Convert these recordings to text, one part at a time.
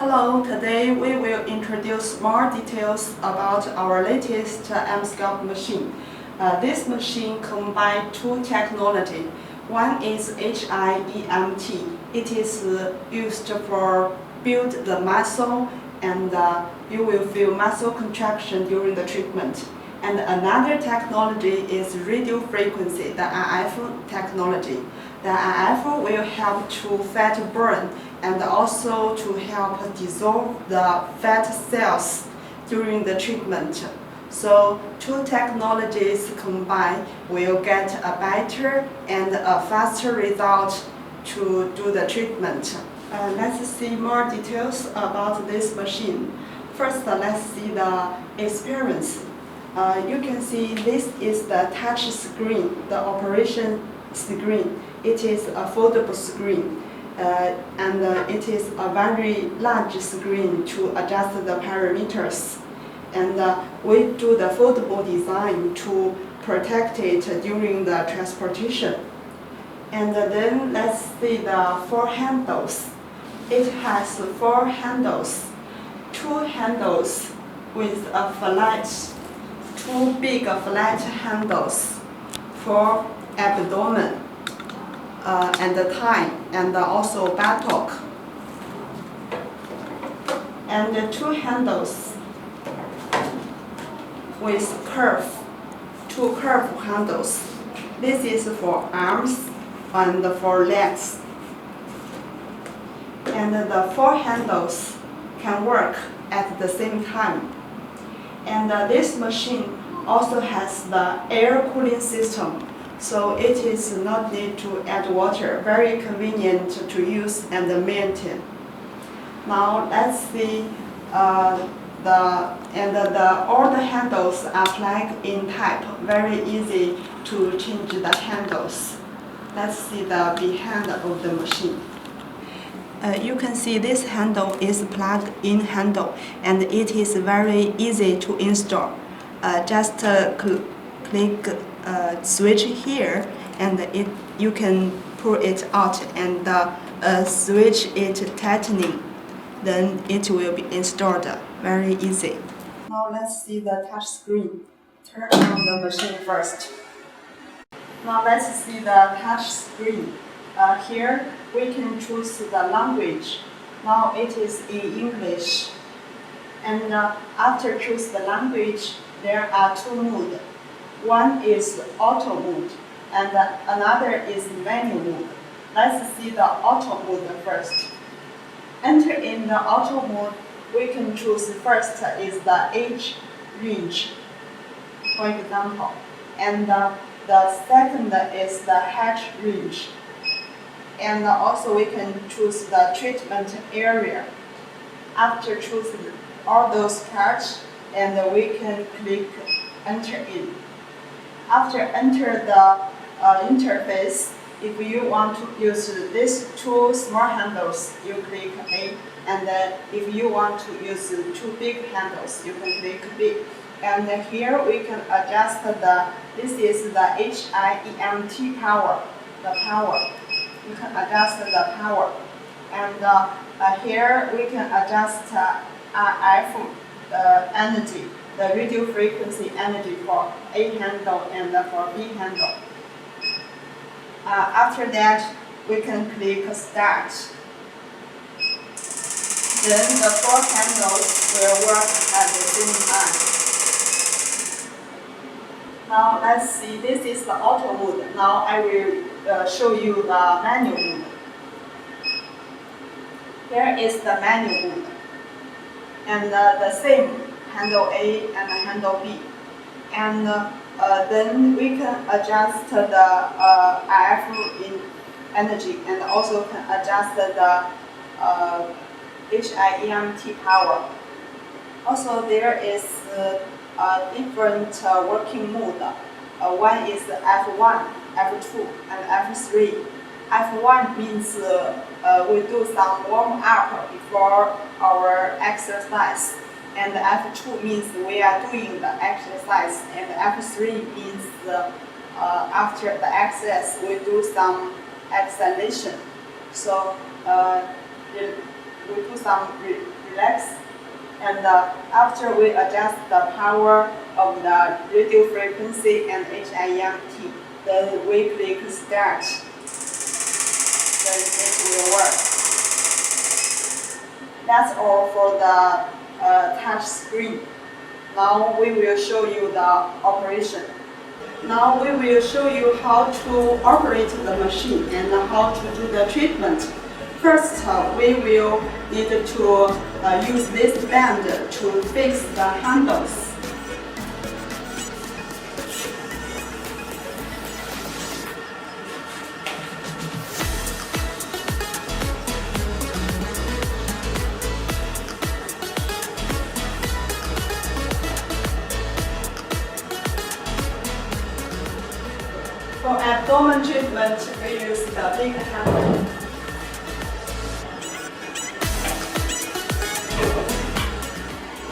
Hello, today we will introduce more details about our latest emsculpt machine. This machine combines two technologies. One is HIEMT. It is used for build the muscle and you will feel muscle contraction during the treatment. And another technology is radio frequency, the RF technology. The RF will help to fat burn and also to help dissolve the fat cells during the treatment. So two technologies combined will get a better and a faster result to do the treatment. Let's see more details about this machine. First, let's see the experience. You can see this is the touch screen, the operation screen. It is a foldable screen. And it is a very large screen to adjust the parameters. And we do the foldable design to protect it during the transportation. And then let's see the four handles. It has four handles, two handles with a flat, two big flat handles for abdomen. And the thigh, and also buttock, and the two handles with two curve handles. This is for arms and for legs. And the four handles can work at the same time. And this machine also has the air cooling system. So it is not need to add water, very convenient to use and maintain. Now let's see all the handles are plug-in type, very easy to change the handles. Let's see the behind of the machine. You can see this handle is plug-in handle and it is very easy to install. Just click switch here and you can pull it out and switch it tightening. Then it will be installed very easy. Now let's see the touch screen. Turn on the machine first. Now let's see the touch screen. Here we can choose the language. Now it is in English. And after choose the language, there are two modes. One is auto mode and another is manual mode. Let's see the auto mode first. Enter in the auto mode, we can choose first is the age range, for example. And the second is the height range. And also we can choose the treatment area. After choosing all those parts, and we can click enter in. After enter the interface, if you want to use these two small handles, you click A. And if you want to use two big handles, you can click B. And here we can adjust this is the HIEMT power, the power. You can adjust the power. And here we can adjust RF energy, the radio frequency energy for A handle and for B handle. After that, we can click Start. Then the four handles will work at the same time. Now let's see, this is the auto mode. Now I will show you the manual mode. Here is the manual mode. And the same handle A and handle B. And then we can adjust the RF in energy and also can adjust the HIEMT power. Also there is different working mode. One is F1, F2, and F3. F1 means we do some warm up before our exercise. And F2 means we are doing the exercise, and F3 means after the exercise we do some exhalation. So we put some relax, and after we adjust the power of the radio frequency and HIMT, then we click start. Then it will work. That's all for the touch screen. Now we will show you the operation. Now we will show you how to operate the machine and how to do the treatment. First, we will need to use this band to fix the handles. For abdomen treatment, we use the big handle.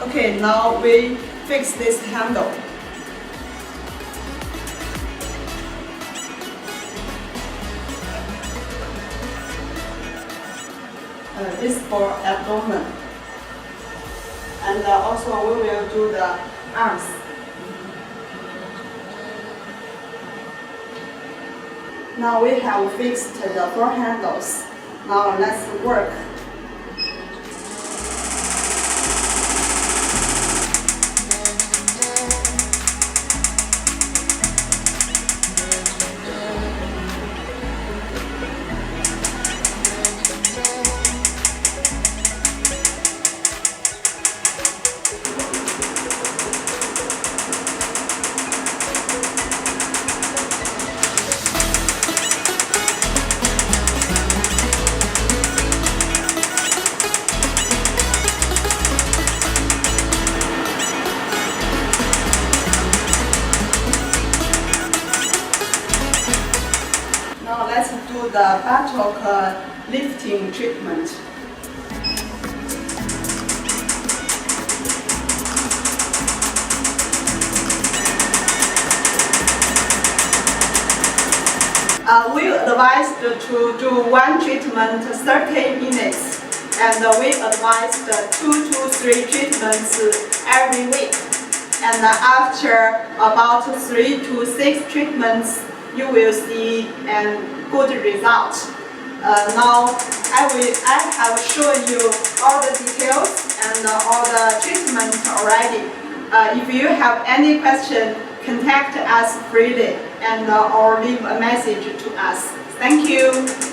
Okay, now we fix this handle. This is for abdomen. And also we will do the arms. Now we have fixed the 4 handles. Now let's work. Now let's do the buttock lifting treatment. We advised to do one treatment 30 minutes, and we advised 2 to 3 treatments every week. And after about 3 to 6 treatments, you will see a good result. Now I have shown you all the details and all the treatment already. If you have any question, contact us freely and or leave a message to us. Thank you.